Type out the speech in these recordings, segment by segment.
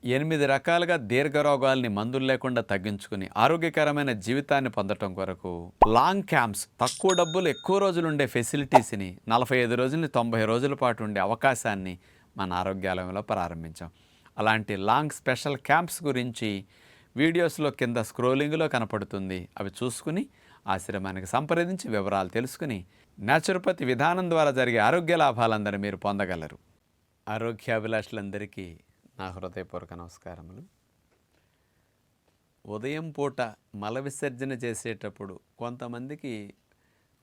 8 రకాలుగా దీర్ఘరోగాల్ని మందులు లేకుండా తగ్గించుకుని ఆరోగ్యకరమైన జీవితాన్ని పొందటం కొరకు లాంగ్ క్యాంప్స్, తక్కువ డబ్బులు ఎక్కువ రోజులు ఉండే ఫెసిలిటీస్ని 45 రోజులని 90 రోజుల పాటు ఉండే అవకాశాన్ని మన ఆరోగ్యాలయంలో ప్రారంభించాం. అలాంటి లాంగ్ స్పెషల్ క్యాంప్స్ గురించి వీడియోస్లో కింద స్క్రోలింగ్లో కనపడుతుంది. అవి చూసుకుని ఆశ్రమానికి సంప్రదించి వివరాలు తెలుసుకుని న్యాచురోపతి విధానం ద్వారా జరిగే ఆరోగ్య లాభాలందరూ మీరు పొందగలరు. ఆరోగ్యాభిలాషులందరికీ నా హృదయపూర్వక నమస్కారములు. ఉదయం పూట మల విసర్జన చేసేటప్పుడు కొంతమందికి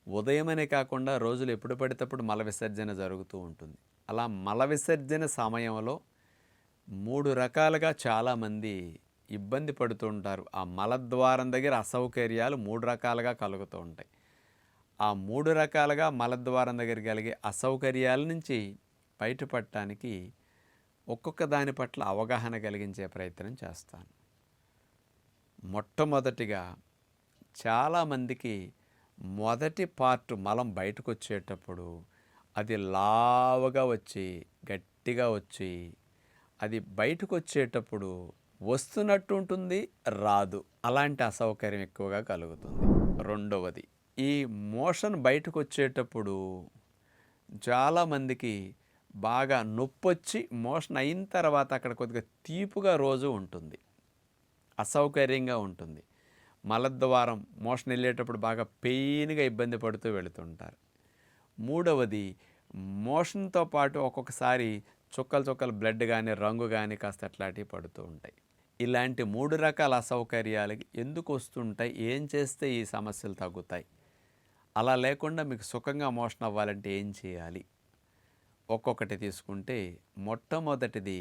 ఉదయమనే కాకుండా రోజులు ఎప్పుడు పడితేప్పుడు మల విసర్జన జరుగుతూ ఉంటుంది. అలా మల విసర్జన సమయంలో 3 రకాలుగా చాలామంది ఇబ్బంది పడుతూ ఉంటారు. ఆ మలద్వారం దగ్గర అసౌకర్యాలు 3 రకాలుగా కలుగుతూ ఉంటాయి. ఆ 3 రకాలుగా మలద్వారం దగ్గర కలిగే అసౌకర్యాల నుంచి బయటపడటానికి ఒక్కొక్క దాని పట్ల అవగాహన కలిగించే ప్రయత్నం చేస్తాను. మొట్టమొదటిగా చాలామందికి మొదటి పార్ట్ మలం బయటకు వచ్చేటప్పుడు అది లావుగా వచ్చి గట్టిగా వచ్చి అది బయటకు వచ్చేటప్పుడు వస్తున్నట్టు ఉంటుంది, రాదు. అలాంటి అసౌకర్యం ఎక్కువగా కలుగుతుంది. రెండవది, ఈ మోషన్ బయటకు వచ్చేటప్పుడు చాలామందికి బాగా నొప్పొచ్చి మోషన్ అయిన తర్వాత అక్కడ కొద్దిగా తీపుగా రోజు ఉంటుంది, అసౌకర్యంగా ఉంటుంది. మలద్వారం మోషన్ వెళ్ళేటప్పుడు బాగా పెయిన్గా ఇబ్బంది పడుతూ వెళుతుంటారు. మూడవది, మోషన్తో పాటు ఒక్కొక్కసారి చుక్కలు చుక్కలు బ్లడ్ కానీ రంగు కానీ కాస్త అట్లాంటివి పడుతూ ఉంటాయి. ఇలాంటి 3 రకాల అసౌకర్యాలకి ఎందుకు వస్తుంటాయి, ఏం చేస్తే ఈ సమస్యలు తగ్గుతాయి, అలా లేకుండా మీకు సుఖంగా మోషన్ అవ్వాలంటే ఏం చేయాలి, ఒక్కొక్కటి తీసుకుంటే మొట్టమొదటిది,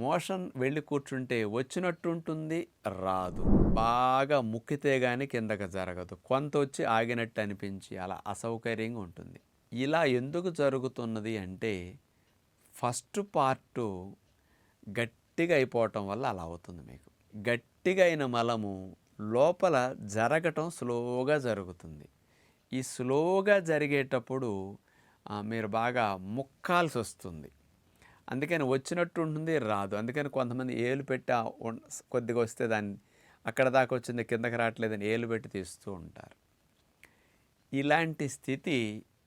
మోషన్ వెళ్ళి కూర్చుంటే వచ్చినట్టు ఉంటుంది, రాదు. బాగా ముక్కితే కానీ కిందకి జరగదు, కొంత వచ్చి ఆగినట్టు అనిపించి అలా అసౌకర్యంగా ఉంటుంది. ఇలా ఎందుకు జరుగుతున్నది అంటే ఫస్ట్ పార్టు గట్టిగా అయిపోవటం వల్ల అలా అవుతుంది. మీకు గట్టిగా అయిన మలము లోపల జరగటం స్లోగా జరుగుతుంది. ఈ స్లోగా జరిగేటప్పుడు మీరు బాగా ముక్కాల్సి వస్తుంది. అందుకని వచ్చినట్టు ఉంటుంది, రాదు. అందుకని కొంతమంది ఏలు పెట్టి కొద్దిగా వస్తే దాన్ని అక్కడ దాకా వచ్చింది కిందకి రావట్లేదని ఏలు పెట్టి తీస్తూ ఉంటారు. ఇలాంటి స్థితి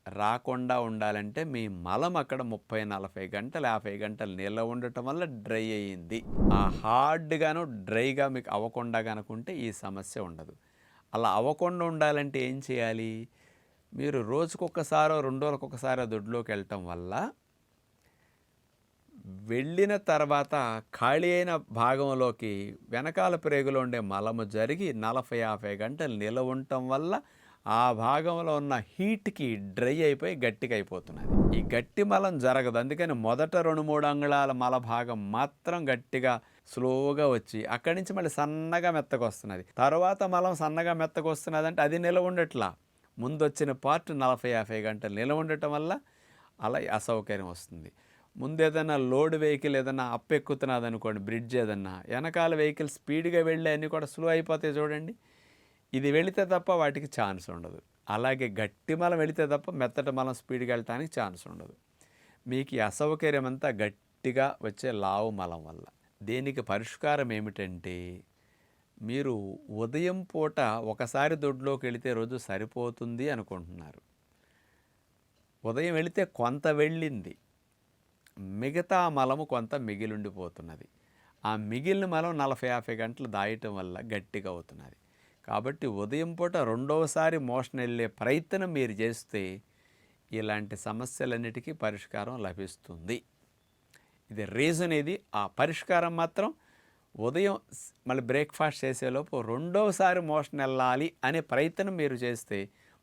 రాకుండా ఉండాలంటే మీ మలం అక్కడ 30-40 గంటలు 50 గంటలు నిల్వ ఉండటం వల్ల డ్రై అయ్యింది. ఆ హార్డ్గాను డ్రైగా మీకు అవ్వకుండా కనుకుంటే ఈ సమస్య ఉండదు. అలా అవ్వకుండా ఉండాలంటే ఏం చేయాలి, మీరు రోజుకొకసారో 2 రోజులకొకసారో దొడ్లోకి వెళ్ళటం వల్ల వెళ్ళిన తర్వాత ఖాళీ అయిన భాగంలోకి వెనకాల ప్రేగులో ఉండే మలము జరిగి 40-50 గంటలు నిల్వ ఉండటం వల్ల ఆ భాగంలో ఉన్న హీట్కి డ్రై అయిపోయి గట్టిగా అయిపోతున్నది. ఈ గట్టి మలం జరగదు. అందుకని మొదట 2-3 అంగుళాల మల భాగం మాత్రం గట్టిగా స్లోగా వచ్చి అక్కడి నుంచి మళ్ళీ సన్నగా మెత్తకు వస్తున్నది. తర్వాత మలం సన్నగా మెత్తకు వస్తున్నది అంటే అది నిల్వ ఉండట్లా. ముందు వచ్చిన పార్ట్ 40-50 గంటలు నిల్వ ఉండటం వల్ల అలా అసౌకర్యం వస్తుంది. ముందు ఏదైనా లోడ్ వెహికల్ ఏదైనా ఎక్కుతున్నది అనుకోండి, బ్రిడ్జ్ ఏదన్నా, వెనకాల వెహికల్ స్పీడ్గా వెళ్ళి అన్నీ కూడా స్లో అయిపోతాయి చూడండి. ఇది వెళితే తప్ప వాటికి ఛాన్స్ ఉండదు. అలాగే గట్టి మలం వెళితే తప్ప మెత్తటి మలం స్పీడ్గా వెళ్ళటానికి ఛాన్స్ ఉండదు. మీకు ఈ అసౌకర్యం అంతా గట్టిగా వచ్చే లావు మలం వల్ల. దీనికి పరిష్కారం ఏమిటంటే, మీరు ఉదయం పూట ఒకసారి దొడ్లోకి వెళితే రోజు సరిపోతుంది అనుకుంటున్నారు. ఉదయం వెళితే కొంత వెళ్ళింది, మిగతా మలము కొంత మిగిలిండిపోతున్నది. ఆ మిగిలిన మలం 40-50 గంటలు దాయటం వల్ల గట్టిగా అవుతున్నది. కాబట్టి ఉదయం పూట రెండవసారి మోషన్ వెళ్ళే ప్రయత్నం మీరు చేస్తే ఇలాంటి సమస్యలన్నిటికీ పరిష్కారం లభిస్తుంది. ఇది రీజన్. ఇది ఆ పరిష్కారం మాత్రం ఉదయం మళ్ళీ బ్రేక్ఫాస్ట్ చేసేలోపు రెండవసారి మోషన్ వెళ్ళాలి అనే ప్రయత్నం మీరు చేస్తే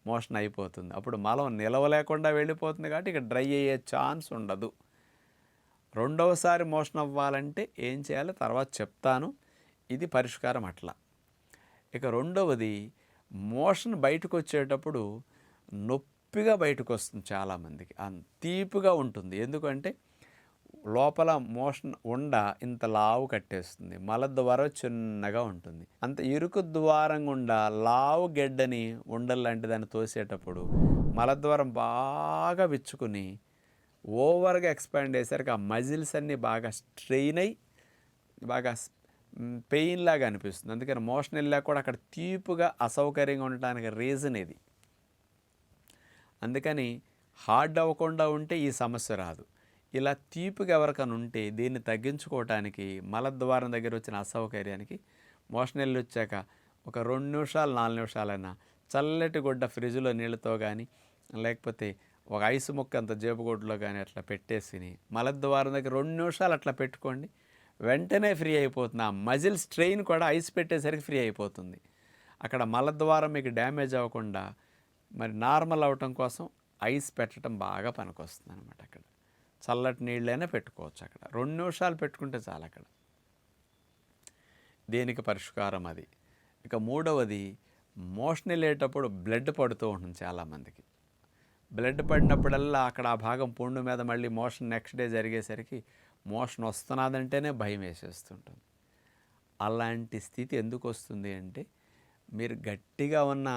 మోషన్ అయిపోతుంది. అప్పుడు మలం నిలవలేకుండా వెళ్ళిపోతుంది కాబట్టి ఇక డ్రై అయ్యే ఛాన్స్ ఉండదు. రెండవసారి మోషన్ అవ్వాలంటే ఏం చేయాలో తర్వాత చెప్తాను. ఇది పరిష్కారం అట్లా. ఇక రెండవది, మోషన్ బయటకు వచ్చేటప్పుడు నొప్పిగా బయటకు వస్తుంది చాలామందికి, తీపిగా ఉంటుంది. ఎందుకంటే లోపల మోషన్ ఇంత లావు కట్టేస్తుంది, మలద్వారం చిన్నగా ఉంటుంది. అంత ఇరుకు ద్వారం గుండా లావు గెడ్డని ఉండల్లాంటి దాన్ని తోసేటప్పుడు మలద్వారం బాగా విచ్చుకుని ఓవర్గా ఎక్స్పాండ్ అయ్యేసరికి ఆ మజిల్స్ అన్నీ బాగా స్ట్రెయిన్ అయ్యి బాగా పెయిన్ లాగా అనిపిస్తుంది. అందుకని మోషన్ వెళ్ళాక కూడా అక్కడ తీపుగా అసౌకర్యంగా ఉండటానికి రీజన్ ఇది. అందుకని హార్డ్ అవ్వకుండా ఉంటే ఈ సమస్య రాదు. ఇలా తీపిగా ఎవరికైనా ఉంటే దీన్ని తగ్గించుకోవటానికి మలద్వారం దగ్గర వచ్చిన అసౌకర్యానికి మోషన్ వెళ్ళి వచ్చాక ఒక 2 నిమిషాలు 4 నిమిషాలైనా చల్లటి గుడ్డ ఫ్రిడ్జ్లో నీళ్ళతో కానీ లేకపోతే ఒక ఐసు ముక్క అంత జేబుగొడ్లో కానీ అట్లా పెట్టేసి మలద్వారం దగ్గర 2 నిమిషాలు అట్లా పెట్టుకోండి. వెంటనే ఫ్రీ అయిపోతుంది. ఆ మజిల్ స్ట్రెయిన్ కూడా ఐస్ పెట్టేసరికి ఫ్రీ అయిపోతుంది. అక్కడ మలద్వారం మీకు డ్యామేజ్ అవ్వకుండా మరి నార్మల్ అవటం కోసం ఐస్ పెట్టడం బాగా పనికొస్తుంది అనమాట. అక్కడ చల్లటి నీళ్ళైనా పెట్టుకోవచ్చు. అక్కడ 2 నిమిషాలు పెట్టుకుంటే చాలు. అక్కడ దీనికి పరిష్కారం అది. ఇక మూడవది, మోషన్ వెళ్ళేటప్పుడు బ్లడ్ పడుతూ ఉంటుంది చాలామందికి. బ్లడ్ పడినప్పుడల్లా అక్కడ ఆ భాగం పుండు మీద మళ్ళీ మోషన్ నెక్స్ట్ డే జరిగేసరికి మోషన్ వస్తున్నదంటేనే భయం వేసేస్తుంటుంది. అలాంటి స్థితి ఎందుకు వస్తుంది అంటే మీరు గట్టిగా ఉన్న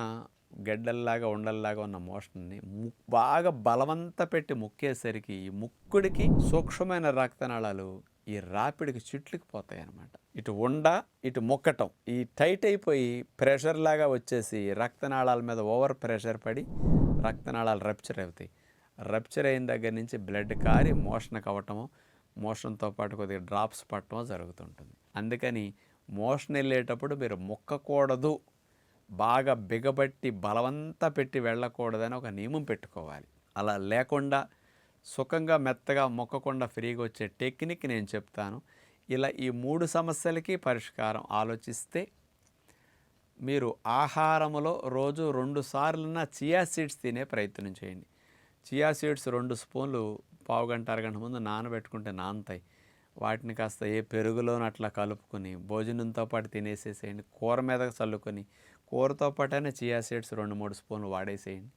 గడ్డల్లాగా ఉండల్లాగా ఉన్న మోషన్ని బాగా బలవంత పెట్టి ముక్కేసరికి ఈ ముక్కుడికి సూక్ష్మమైన రక్తనాళాలు ఈ రాపిడికి చుట్లుకి పోతాయి అన్నమాట. ఇటు ఇటు ముక్కటం ఈ టైట్ అయిపోయి ప్రెషర్ లాగా వచ్చేసి రక్తనాళాల మీద ఓవర్ ప్రెషర్ పడి రక్తనాళాలు రప్చర్ అవుతాయి. రప్చర్ అయిన దగ్గర నుంచి బ్లడ్ కారి మోషన్కి అవ్వటము, మోషన్తో పాటు కొద్దిగా డ్రాప్స్ పట్టడం జరుగుతుంటుంది. అందుకని మోషన్ వెళ్ళేటప్పుడు మీరు ముక్కకూడదు, బాగా బిగబట్టి బలవంతా పెట్టి వెళ్ళకూడదని ఒక నియమం పెట్టుకోవాలి. అలా లేకుండా సుఖంగా మెత్తగా మొక్కకుండా ఫ్రీగా వచ్చే టెక్నిక్ నేను చెప్తాను. ఇలా ఈ 3 సమస్యలకి పరిష్కారం ఆలోచిస్తే మీరు ఆహారంలో రోజు 2 సార్లున్న చియా సీడ్స్ తినే ప్రయత్నం చేయండి. చియా సీడ్స్ 2 స్పూన్లు పావుగంట అరగంట ముందు నానబెట్టుకుంటే నానతాయి. వాటిని కాస్త ఏ పెరుగులోనూ అట్లా కలుపుకొని భోజనంతో పాటు తినేసేసేయండి. కూర మీద చల్లుకొని కూరతో పాటైనా చియా సీడ్స్ 2-3 స్పూన్లు వాడేసేయండి.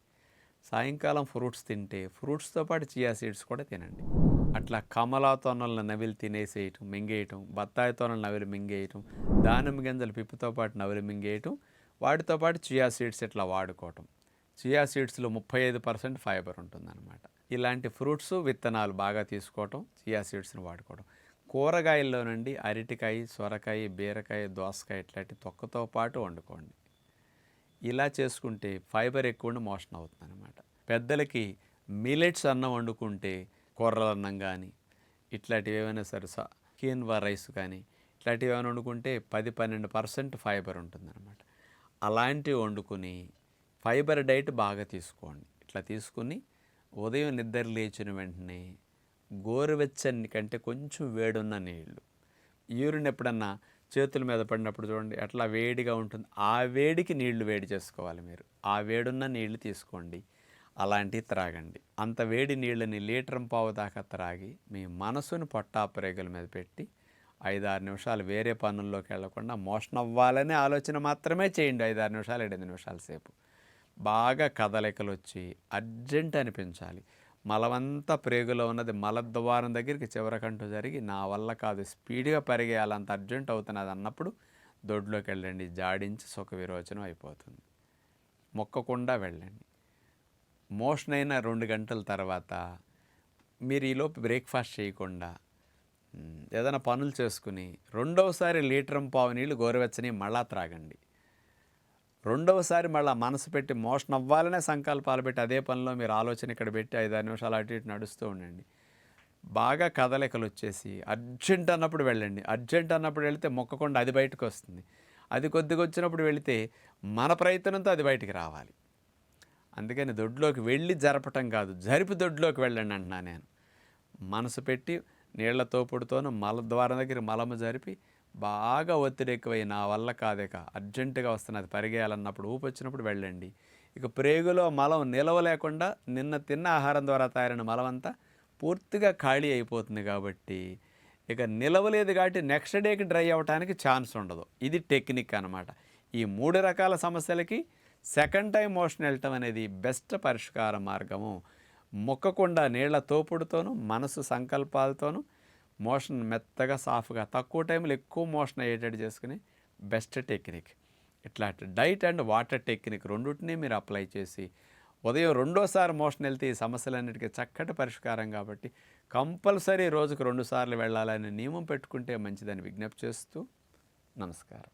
సాయంకాలం ఫ్రూట్స్ తింటే ఫ్రూట్స్తో పాటు చియా సీడ్స్ కూడా తినండి. అట్లా కమలా తొనలను నవిలి తినేసేయటం, మింగేయటం, బత్తాయి తొనలు నవిలి మింగేయటం, దానిమ్మ గింజలు పిప్పుతో పాటు నవిలి మింగేయటం, వాటితో పాటు చియా సీడ్స్ ఇట్లా వాడుకోవటం. చియా సీడ్స్లో 35% ఫైబర్ ఉంటుందన్నమాట. ఇలాంటి ఫ్రూట్స్ విత్తనాలు బాగా తీసుకోవటం, చియా సీడ్స్ని వాడుకోవడం. కూరగాయల్లోనండి అరటికాయ, సొరకాయ, బీరకాయ, దోసకాయ ఇట్లాంటి తొక్కతో పాటు వండుకోండి. ఇలా చేసుకుంటే ఫైబర్ ఎక్కువ మోషన్ అవుతుంది అనమాట. పెద్దలకి మిలెట్స్ అన్నం వండుకుంటే కొర్రల అన్నం కానీ ఇట్లాంటివి ఏమైనా సరే కీన్వా రైస్ కానీ ఇట్లాంటివి ఏమైనా వండుకుంటే 10-12% ఫైబర్ ఉంటుందన్నమాట. అలాంటివి వండుకుని ఫైబర్ డైట్ బాగా తీసుకోండి. ఇట్లా తీసుకుని ఉదయం నిద్ర లేచిన వెంటనే గోరువెచ్చని కంటే కొంచెం వేడున్న నీళ్ళు, యూరిన్ ఎప్పుడన్నా చేతుల మీద పడినప్పుడు చూడండి అట్లా వేడిగా ఉంటుంది. ఆ వేడికి నీళ్లు వేడి చేసుకోవాలి మీరు. ఆ వేడున్న నీళ్లు తీసుకోండి, అలాంటివి త్రాగండి. అంత వేడి నీళ్ళని 1.5 లీటర్ దాకా త్రాగి మీ మనసును పొట్టాపరేగుల మీద పెట్టి 5-6 నిమిషాలు వేరే పనుల్లోకి వెళ్లకుండా మోషన్ అవ్వాలనే ఆలోచన మాత్రమే చేయండి. 5-6 నిమిషాలు 7 నిమిషాల సేపు బాగా కదలికలు వచ్చి అర్జెంట్ అనిపించాలి. మలమంతా ప్రేగులో ఉన్నది మలద్వారం దగ్గరికి చివరకంటూ జరిగి నా వల్ల కాదు, స్పీడ్గా పరిగేయాలంత అర్జెంట్ అవుతున్నది అన్నప్పుడు దొడ్లోకి వెళ్ళండి. జాడించి సుఖ విరోచనం అయిపోతుంది. మొక్కకుండా వెళ్ళండి. మోషన్ అయిన 2 గంటల తర్వాత మీరు ఈలోపు బ్రేక్ఫాస్ట్ చేయకుండా ఏదైనా పనులు చేసుకుని రెండవసారి 1.5 లీటర్ నీళ్ళు గోరువెచ్చని మళ్ళా త్రాగండి. రెండవసారి మళ్ళీ మనసు పెట్టి మోషన్ అవ్వాలనే సంకల్పాలు పెట్టి అదే పనిలో మీరు ఆలోచన ఇక్కడ పెట్టి 5-6 నిమిషాలు అటు ఇటు నడుస్తూ ఉండండి. బాగా కదలికలు వచ్చేసి అర్జెంట్ అన్నప్పుడు వెళ్ళండి. అర్జెంట్ అన్నప్పుడు వెళితే మొక్కకుండా అది బయటకు వస్తుంది. అది కొద్దిగా వచ్చినప్పుడు వెళితే మన ప్రయత్నంతో అది బయటికి రావాలి. అందుకని దొడ్లోకి వెళ్ళి జరపటం కాదు, జరిపి దొడ్లోకి వెళ్ళండి అంటున్నా నేను. మనసు పెట్టి నీళ్ల తోపుడుతోనూ మలద్వారం దగ్గర మలము జరిపి బాగా ఒత్తిడి ఎక్కువై నా వల్ల కాదేక అర్జెంటుగా వస్తున్నది పరిగేయాలన్నప్పుడు ఊపి వచ్చినప్పుడు వెళ్ళండి. ఇక ప్రేగులో మలం నిలవలేకుండా నిన్న తిన్న ఆహారం ద్వారా తయారైన మలం అంతా పూర్తిగా ఖాళీ అయిపోతుంది. కాబట్టి ఇక నిలవలేదు కాబట్టి నెక్స్ట్ డేకి డ్రై అవ్వడానికి ఛాన్స్ ఉండదు. ఇది టెక్నిక్ అన్నమాట. ఈ 3 రకాల సమస్యలకి సెకండ్ టైం మోషన్ వెళ్ళటం అనేది బెస్ట్ పరిష్కార మార్గము. మొక్కకుండా నీళ్ల తోపుడుతోనూ మనసు సంకల్పాలతోనూ మోషన్ మెత్తగా సాఫ్గా తక్కువ టైంలో ఎక్కువ మోషన్ అయ్యేటట్టు చేసుకుని బెస్ట్ టెక్నిక్. ఇట్లాంటి డైట్ అండ్ వాటర్ టెక్నిక్ రెండింటినీ మీరు అప్లై చేసి ఉదయం రెండోసారి మోషన్ వెళ్తే ఈ సమస్యలన్నిటికీ చక్కటి పరిష్కారం కాబట్టి కంపల్సరీ రోజుకు 2 సార్లు వెళ్ళాలనే నియమం పెట్టుకుంటే మంచిదని విజ్ఞప్తి చేస్తూ నమస్కారం.